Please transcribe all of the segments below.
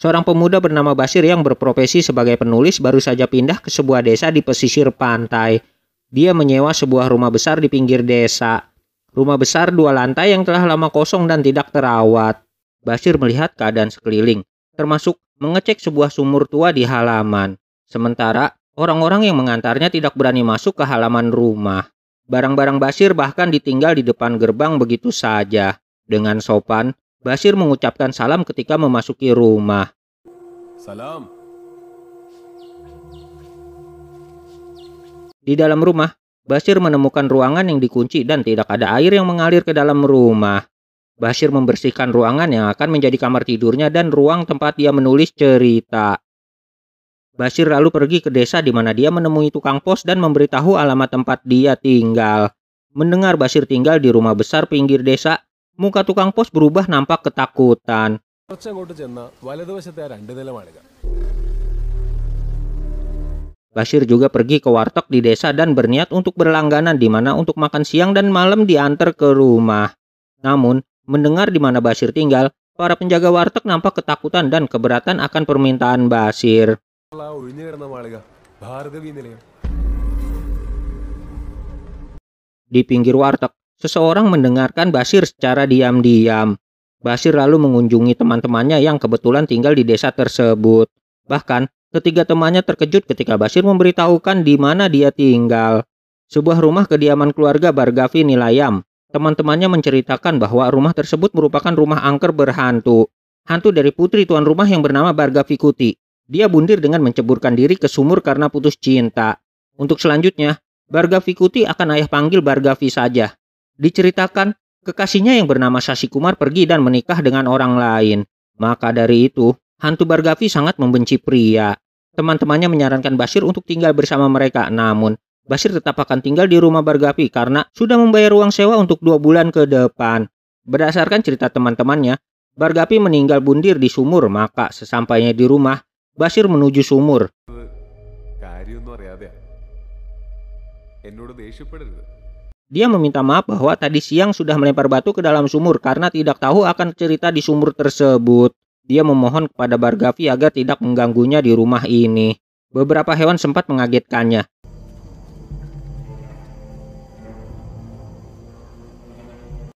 Seorang pemuda bernama Bashir yang berprofesi sebagai penulis baru saja pindah ke sebuah desa di pesisir pantai. Dia menyewa sebuah rumah besar di pinggir desa. Rumah besar 2 lantai yang telah lama kosong dan tidak terawat. Bashir melihat keadaan sekeliling, termasuk mengecek sebuah sumur tua di halaman. Sementara, orang-orang yang mengantarnya tidak berani masuk ke halaman rumah. Barang-barang Bashir bahkan ditinggal di depan gerbang begitu saja. Dengan sopan, Bashir mengucapkan salam ketika memasuki rumah. Salam. Di dalam rumah, Bashir menemukan ruangan yang dikunci dan tidak ada air yang mengalir ke dalam rumah. Bashir membersihkan ruangan yang akan menjadi kamar tidurnya dan ruang tempat dia menulis cerita. Bashir lalu pergi ke desa di mana dia menemui tukang pos dan memberitahu alamat tempat dia tinggal. Mendengar Bashir tinggal di rumah besar pinggir desa, muka tukang pos berubah nampak ketakutan. Bashir juga pergi ke warteg di desa dan berniat untuk berlangganan di mana untuk makan siang dan malam diantar ke rumah. Namun, mendengar di mana Bashir tinggal, para penjaga warteg nampak ketakutan dan keberatan akan permintaan Bashir. Di pinggir warteg, seseorang mendengarkan Bashir secara diam-diam. Bashir lalu mengunjungi teman-temannya yang kebetulan tinggal di desa tersebut. Bahkan, ketiga temannya terkejut ketika Bashir memberitahukan di mana dia tinggal. Sebuah rumah kediaman keluarga Bargavi Nilayam. Teman-temannya menceritakan bahwa rumah tersebut merupakan rumah angker berhantu. Hantu dari putri tuan rumah yang bernama Bargavi Kuti. Dia bundir dengan menceburkan diri ke sumur karena putus cinta. Untuk selanjutnya, Bargavi Kuti akan ayah panggil Bargavi saja. Diceritakan, kekasihnya yang bernama Sasi Kumar pergi dan menikah dengan orang lain. Maka dari itu, hantu Bargavi sangat membenci pria. Teman-temannya menyarankan Bashir untuk tinggal bersama mereka. Namun, Bashir tetap akan tinggal di rumah Bargavi karena sudah membayar uang sewa untuk 2 bulan ke depan. Berdasarkan cerita teman-temannya, Bargavi meninggal bundir di sumur. Maka sesampainya di rumah, Bashir menuju sumur. Dia meminta maaf bahwa tadi siang sudah melempar batu ke dalam sumur karena tidak tahu akan cerita di sumur tersebut. Dia memohon kepada Bargavi agar tidak mengganggunya di rumah ini. Beberapa hewan sempat mengagetkannya.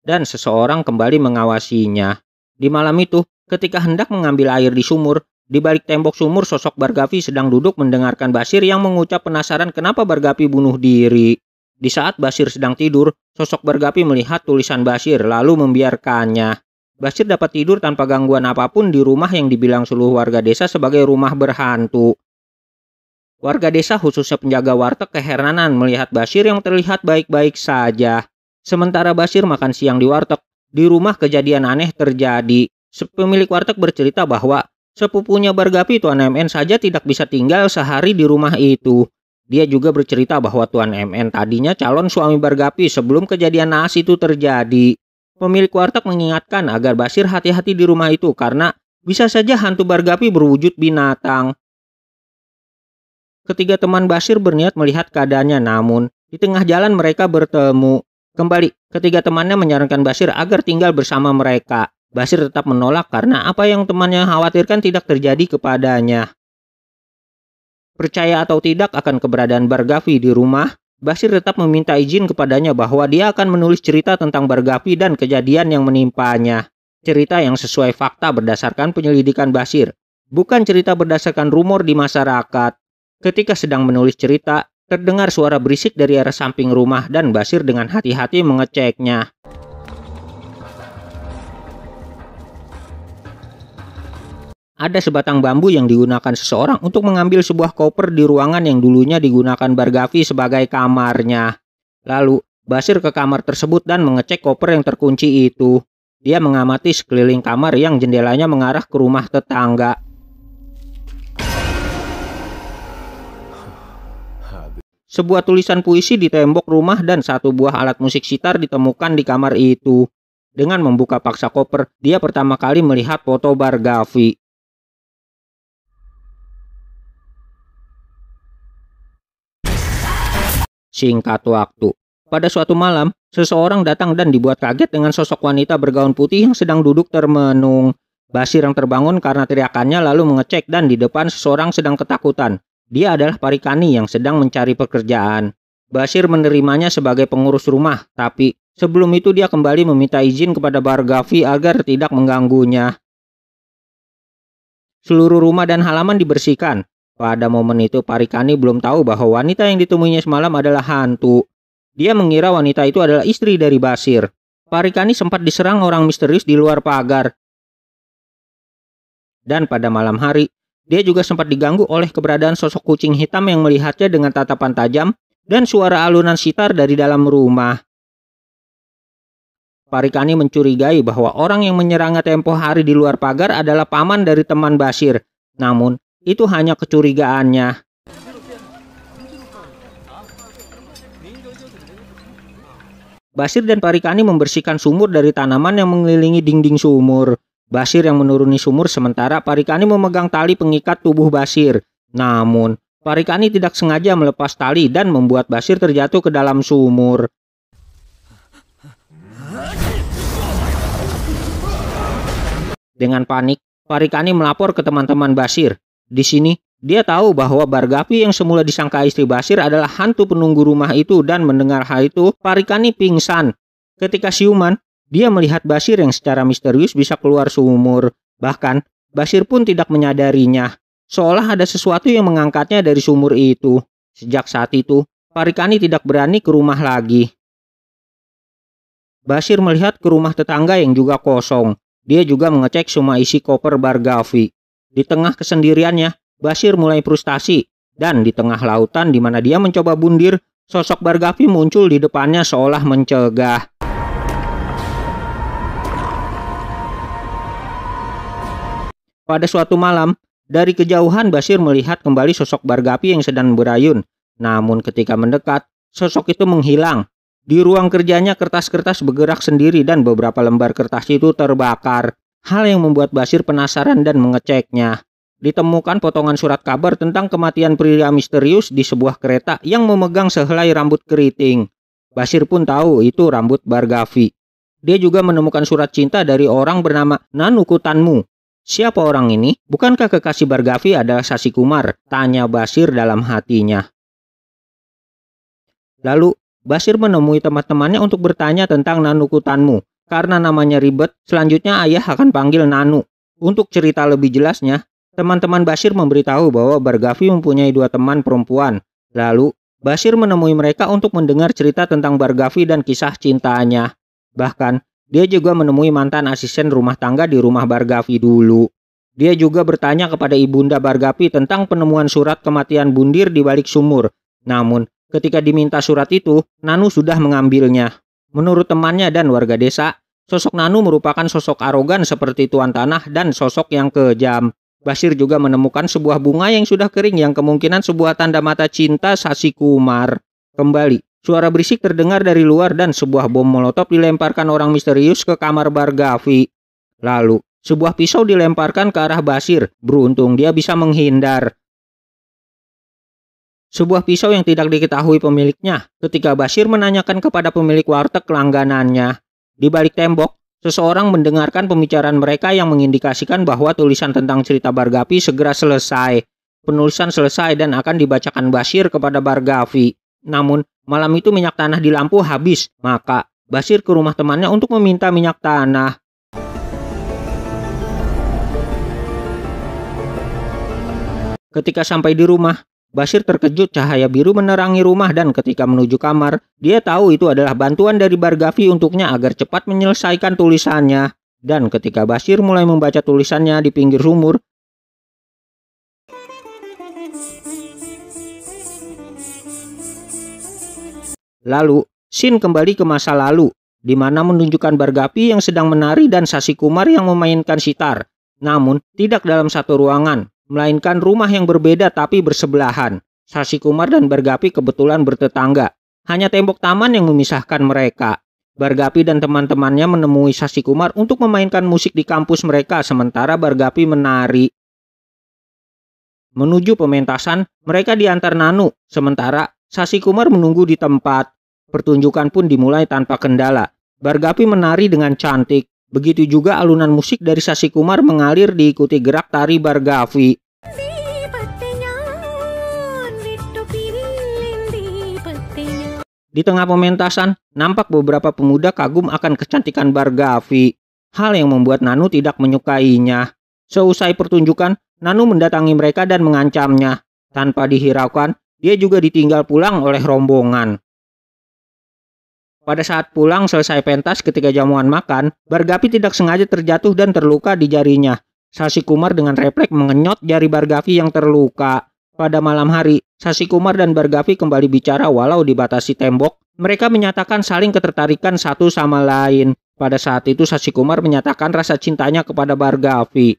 Dan seseorang kembali mengawasinya. Di malam itu, ketika hendak mengambil air di sumur, di balik tembok sumur sosok Bargavi sedang duduk mendengarkan Bashir yang mengucap penasaran kenapa Bargavi bunuh diri. Di saat Bashir sedang tidur, sosok Bargavi melihat tulisan Bashir lalu membiarkannya. Bashir dapat tidur tanpa gangguan apapun di rumah yang dibilang seluruh warga desa sebagai rumah berhantu. Warga desa khususnya penjaga warteg keheranan melihat Bashir yang terlihat baik-baik saja. Sementara Bashir makan siang di warteg, di rumah kejadian aneh terjadi. Pemilik warteg bercerita bahwa sepupunya Bargavi Tuan MN saja tidak bisa tinggal sehari di rumah itu. Dia juga bercerita bahwa Tuan MN tadinya calon suami Bargavi sebelum kejadian naas itu terjadi. Pemilik warteg mengingatkan agar Bashir hati-hati di rumah itu karena bisa saja hantu Bargavi berwujud binatang. Ketiga teman Bashir berniat melihat keadaannya, namun di tengah jalan mereka bertemu. Kembali, ketiga temannya menyarankan Bashir agar tinggal bersama mereka. Bashir tetap menolak karena apa yang temannya khawatirkan tidak terjadi kepadanya. Percaya atau tidak akan keberadaan Bargavi di rumah, Bashir tetap meminta izin kepadanya bahwa dia akan menulis cerita tentang Bargavi dan kejadian yang menimpanya. Cerita yang sesuai fakta berdasarkan penyelidikan Bashir, bukan cerita berdasarkan rumor di masyarakat. Ketika sedang menulis cerita, terdengar suara berisik dari arah samping rumah dan Bashir dengan hati-hati mengeceknya. Ada sebatang bambu yang digunakan seseorang untuk mengambil sebuah koper di ruangan yang dulunya digunakan Bargavi sebagai kamarnya. Lalu, Bashir ke kamar tersebut dan mengecek koper yang terkunci itu. Dia mengamati sekeliling kamar yang jendelanya mengarah ke rumah tetangga. Sebuah tulisan puisi di tembok rumah dan satu buah alat musik sitar ditemukan di kamar itu. Dengan membuka paksa koper, dia pertama kali melihat foto Bargavi. Singkat waktu, pada suatu malam, seseorang datang dan dibuat kaget dengan sosok wanita bergaun putih yang sedang duduk termenung. Basir yang terbangun karena teriakannya lalu mengecek dan di depan seseorang sedang ketakutan. Dia adalah Parikani yang sedang mencari pekerjaan. Basir menerimanya sebagai pengurus rumah, tapi sebelum itu dia kembali meminta izin kepada Bargavi agar tidak mengganggunya. Seluruh rumah dan halaman dibersihkan. Pada momen itu Parikani belum tahu bahwa wanita yang ditemuinya semalam adalah hantu. Dia mengira wanita itu adalah istri dari Basir. Parikani sempat diserang orang misterius di luar pagar. Dan pada malam hari, dia juga sempat diganggu oleh keberadaan sosok kucing hitam yang melihatnya dengan tatapan tajam dan suara alunan sitar dari dalam rumah. Parikani mencurigai bahwa orang yang menyerangnya tempo hari di luar pagar adalah paman dari teman Basir. Namun, itu hanya kecurigaannya. Basir dan Parikani membersihkan sumur dari tanaman yang mengelilingi dinding sumur. Basir yang menuruni sumur sementara Parikani memegang tali pengikat tubuh Basir. Namun, Parikani tidak sengaja melepas tali dan membuat Basir terjatuh ke dalam sumur. Dengan panik, Parikani melapor ke teman-teman Basir. Di sini, dia tahu bahwa Bargavi yang semula disangka istri Basir adalah hantu penunggu rumah itu dan mendengar hal itu, Parikani pingsan. Ketika siuman, dia melihat Basir yang secara misterius bisa keluar sumur. Bahkan, Basir pun tidak menyadarinya. Seolah ada sesuatu yang mengangkatnya dari sumur itu. Sejak saat itu, Parikani tidak berani ke rumah lagi. Basir melihat ke rumah tetangga yang juga kosong. Dia juga mengecek semua isi koper Bargavi. Di tengah kesendiriannya, Basir mulai frustasi. Dan di tengah lautan di mana dia mencoba bundir, sosok Bargavi muncul di depannya seolah mencegah. Pada suatu malam, dari kejauhan Basir melihat kembali sosok Bargavi yang sedang berayun. Namun ketika mendekat, sosok itu menghilang. Di ruang kerjanya kertas-kertas bergerak sendiri dan beberapa lembar kertas itu terbakar. Hal yang membuat Basir penasaran dan mengeceknya. Ditemukan potongan surat kabar tentang kematian pria misterius di sebuah kereta yang memegang sehelai rambut keriting. Basir pun tahu itu rambut Bargavi. Dia juga menemukan surat cinta dari orang bernama Nanukutanmu. Siapa orang ini? Bukankah kekasih Bargavi adalah Sasi Kumar? Tanya Basir dalam hatinya. Lalu, Basir menemui teman-temannya untuk bertanya tentang Nanukutanmu. Karena namanya ribet, selanjutnya ayah akan panggil Nanu. Untuk cerita lebih jelasnya, teman-teman Basir memberitahu bahwa Bargavi mempunyai 2 teman perempuan. Lalu, Basir menemui mereka untuk mendengar cerita tentang Bargavi dan kisah cintanya. Bahkan, dia juga menemui mantan asisten rumah tangga di rumah Bargavi dulu. Dia juga bertanya kepada ibunda Bargavi tentang penemuan surat kematian bundir di balik sumur. Namun, ketika diminta surat itu, Nanu sudah mengambilnya. Menurut temannya dan warga desa, sosok Nanu merupakan sosok arogan seperti tuan tanah dan sosok yang kejam. Basir juga menemukan sebuah bunga yang sudah kering yang kemungkinan sebuah tanda mata cinta Sasi Kumar. Kembali, suara berisik terdengar dari luar dan sebuah bom molotov dilemparkan orang misterius ke kamar Bargavi. Lalu, sebuah pisau dilemparkan ke arah Basir. Beruntung dia bisa menghindar. Sebuah pisau yang tidak diketahui pemiliknya ketika Basir menanyakan kepada pemilik warteg langganannya. Di balik tembok, seseorang mendengarkan pembicaraan mereka yang mengindikasikan bahwa tulisan tentang cerita Bargavi segera selesai. Penulisan selesai dan akan dibacakan Basir kepada Bargavi. Namun, malam itu minyak tanah di lampu habis, maka Basir ke rumah temannya untuk meminta minyak tanah. Ketika sampai di rumah, Basir terkejut cahaya biru menerangi rumah dan ketika menuju kamar, dia tahu itu adalah bantuan dari Bargavi untuknya agar cepat menyelesaikan tulisannya. Dan ketika Basir mulai membaca tulisannya di pinggir sumur, lalu, scene kembali ke masa lalu, di mana menunjukkan Bargavi yang sedang menari dan Sasi Kumar yang memainkan sitar. Namun, tidak dalam satu ruangan, melainkan rumah yang berbeda tapi bersebelahan. Sasi Kumar dan Bargavi kebetulan bertetangga. Hanya tembok taman yang memisahkan mereka. Bargavi dan teman-temannya menemui Sasi Kumar untuk memainkan musik di kampus mereka sementara Bargavi menari. Menuju pementasan, mereka diantar Nanu, sementara Sasi Kumar menunggu di tempat. Pertunjukan pun dimulai tanpa kendala. Bargavi menari dengan cantik. Begitu juga alunan musik dari Shashi Kumar mengalir diikuti gerak tari Bhargavi. Di tengah pementasan, nampak beberapa pemuda kagum akan kecantikan Bhargavi. Hal yang membuat Nanu tidak menyukainya. Seusai pertunjukan, Nanu mendatangi mereka dan mengancamnya. Tanpa dihiraukan, dia juga ditinggal pulang oleh rombongan. Pada saat pulang selesai pentas ketika jamuan makan, Bhargavi tidak sengaja terjatuh dan terluka di jarinya. Shashi Kumar dengan refleks mengenyot jari Bhargavi yang terluka. Pada malam hari, Shashi Kumar dan Bhargavi kembali bicara walau dibatasi tembok. Mereka menyatakan saling ketertarikan satu sama lain. Pada saat itu Shashi Kumar menyatakan rasa cintanya kepada Bhargavi.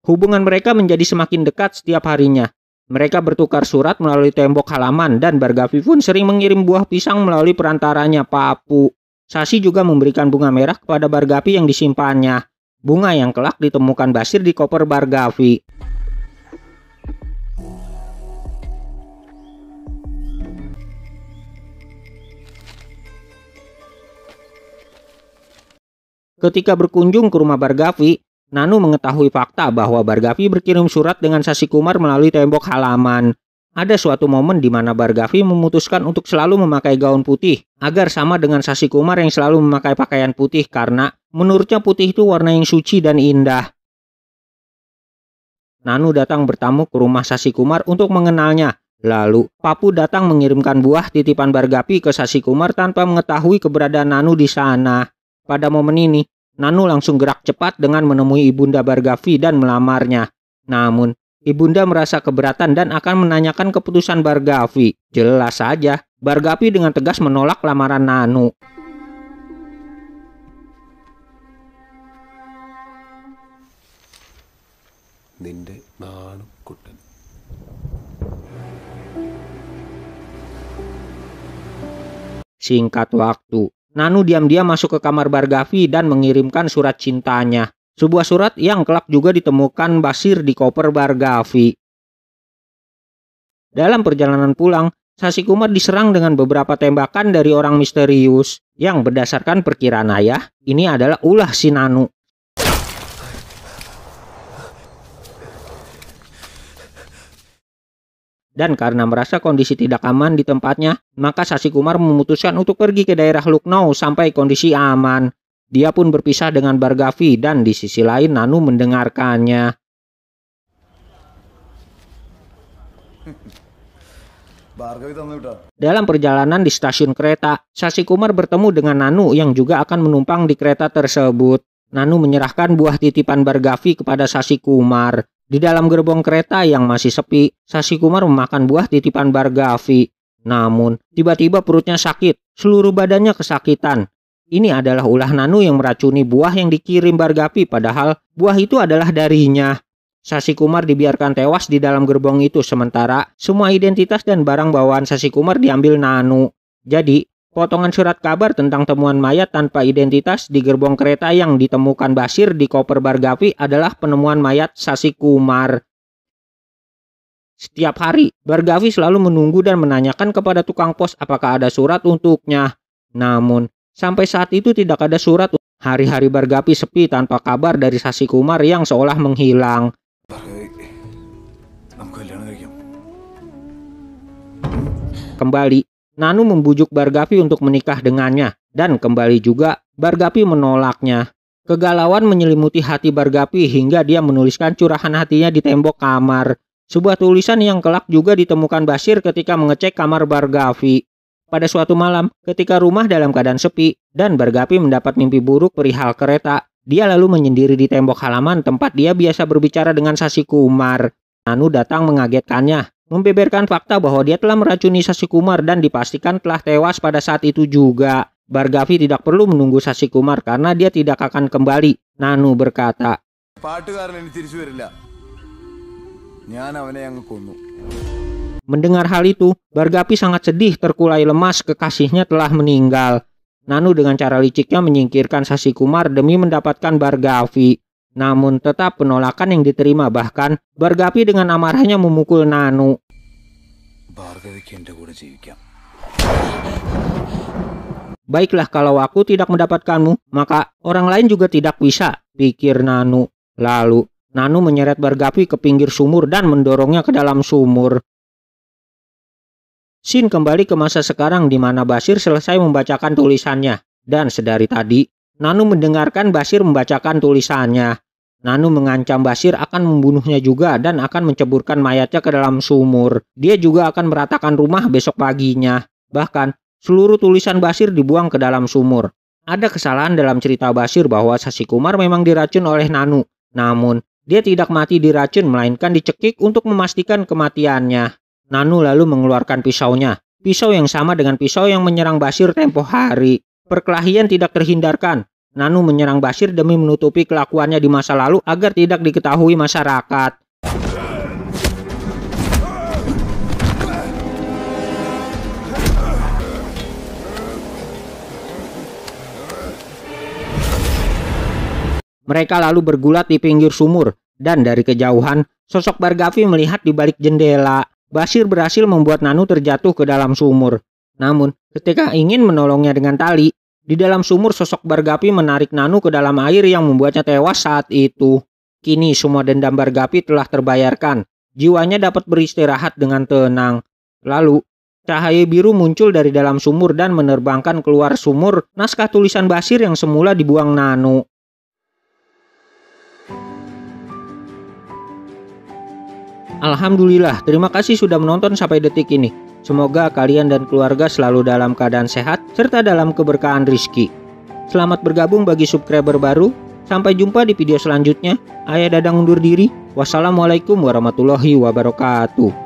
Hubungan mereka menjadi semakin dekat setiap harinya. Mereka bertukar surat melalui tembok halaman dan Bhargavi pun sering mengirim buah pisang melalui perantaranya Papu. Shashi juga memberikan bunga merah kepada Bhargavi yang disimpannya. Bunga yang kelak ditemukan Bashir di koper Bhargavi. Ketika berkunjung ke rumah Bhargavi, Nanu mengetahui fakta bahwa Bhargavi berkirim surat dengan Shashi Kumar melalui tembok halaman. Ada suatu momen di mana Bhargavi memutuskan untuk selalu memakai gaun putih agar sama dengan Shashi Kumar yang selalu memakai pakaian putih karena menurutnya putih itu warna yang suci dan indah. Nanu datang bertamu ke rumah Shashi Kumar untuk mengenalnya. Lalu, Papu datang mengirimkan buah titipan Bhargavi ke Shashi Kumar tanpa mengetahui keberadaan Nanu di sana. Pada momen ini, Nanu langsung gerak cepat dengan menemui ibunda Bhargavi dan melamarnya. Namun, ibunda merasa keberatan dan akan menanyakan keputusan Bhargavi. Jelas saja, Bhargavi dengan tegas menolak lamaran Nanu. Singkat waktu, Nanu diam-diam masuk ke kamar Bhargavi dan mengirimkan surat cintanya. Sebuah surat yang kelak juga ditemukan Bashir di koper Bhargavi. Dalam perjalanan pulang, Shashi Kumar diserang dengan beberapa tembakan dari orang misterius. Yang berdasarkan perkiraan ayah, ini adalah ulah si Nanu. Dan karena merasa kondisi tidak aman di tempatnya, maka Shashi Kumar memutuskan untuk pergi ke daerah Lucknow sampai kondisi aman. Dia pun berpisah dengan Bhargavi dan di sisi lain Nanu mendengarkannya. Dalam perjalanan di stasiun kereta, Shashi Kumar bertemu dengan Nanu yang juga akan menumpang di kereta tersebut. Nanu menyerahkan buah titipan Bhargavi kepada Shashi Kumar. Di dalam gerbong kereta yang masih sepi, Shashi Kumar memakan buah titipan Bhargavi. Namun, tiba-tiba perutnya sakit, seluruh badannya kesakitan. Ini adalah ulah Nanu yang meracuni buah yang dikirim Bhargavi, padahal buah itu adalah darinya. Shashi Kumar dibiarkan tewas di dalam gerbong itu, sementara semua identitas dan barang bawaan Shashi Kumar diambil Nanu. Jadi, potongan surat kabar tentang temuan mayat tanpa identitas di gerbong kereta yang ditemukan Bashir di koper Bhargavi adalah penemuan mayat Shashi Kumar. Setiap hari, Bhargavi selalu menunggu dan menanyakan kepada tukang pos apakah ada surat untuknya. Namun, sampai saat itu tidak ada surat. Hari-hari Bhargavi sepi tanpa kabar dari Shashi Kumar yang seolah menghilang. Kembali, Nanu membujuk Bhargavi untuk menikah dengannya, dan kembali juga Bhargavi menolaknya. Kegalauan menyelimuti hati Bhargavi hingga dia menuliskan curahan hatinya di tembok kamar. Sebuah tulisan yang kelak juga ditemukan Bashir ketika mengecek kamar Bhargavi. Pada suatu malam, ketika rumah dalam keadaan sepi, dan Bhargavi mendapat mimpi buruk perihal kereta, dia lalu menyendiri di tembok halaman tempat dia biasa berbicara dengan Shashi Kumar. Nanu datang mengagetkannya, membeberkan fakta bahwa dia telah meracuni Shashi Kumar dan dipastikan telah tewas pada saat itu juga. Bhargavi tidak perlu menunggu Shashi Kumar karena dia tidak akan kembali. Nanu berkata, mendengar hal itu, Bhargavi sangat sedih, terkulai lemas, kekasihnya telah meninggal. Nanu dengan cara liciknya menyingkirkan Shashi Kumar demi mendapatkan Bhargavi. Namun tetap penolakan yang diterima, bahkan Bhargavi dengan amarahnya memukul Nanu. Baiklah, kalau aku tidak mendapatkanmu, maka orang lain juga tidak bisa, pikir Nanu. Lalu, Nanu menyeret Bargapi ke pinggir sumur dan mendorongnya ke dalam sumur. Scene kembali ke masa sekarang di mana Bashir selesai membacakan tulisannya. Dan sedari tadi, Nanu mendengarkan Bashir membacakan tulisannya. Nanu mengancam Bashir akan membunuhnya juga dan akan menceburkan mayatnya ke dalam sumur. Dia juga akan meratakan rumah besok paginya. Bahkan, seluruh tulisan Bashir dibuang ke dalam sumur. Ada kesalahan dalam cerita Bashir bahwa Sasikumar memang diracun oleh Nanu. Namun, dia tidak mati diracun melainkan dicekik untuk memastikan kematiannya. Nanu lalu mengeluarkan pisaunya. Pisau yang sama dengan pisau yang menyerang Bashir tempo hari. Perkelahian tidak terhindarkan. Nanu menyerang Bashir demi menutupi kelakuannya di masa lalu agar tidak diketahui masyarakat. Mereka lalu bergulat di pinggir sumur, dan dari kejauhan, sosok Bargavi melihat di balik jendela. Bashir berhasil membuat Nanu terjatuh ke dalam sumur. Namun, ketika ingin menolongnya dengan tali, di dalam sumur sosok Bargavi menarik Nanu ke dalam air yang membuatnya tewas saat itu. Kini semua dendam Bargavi telah terbayarkan. Jiwanya dapat beristirahat dengan tenang. Lalu, cahaya biru muncul dari dalam sumur dan menerbangkan keluar sumur naskah tulisan Bashir yang semula dibuang Nanu. Alhamdulillah, terima kasih sudah menonton sampai detik ini. Semoga kalian dan keluarga selalu dalam keadaan sehat serta dalam keberkahan rizki. Selamat bergabung bagi subscriber baru. Sampai jumpa di video selanjutnya. Ayah Dadang undur diri. Wassalamualaikum warahmatullahi wabarakatuh.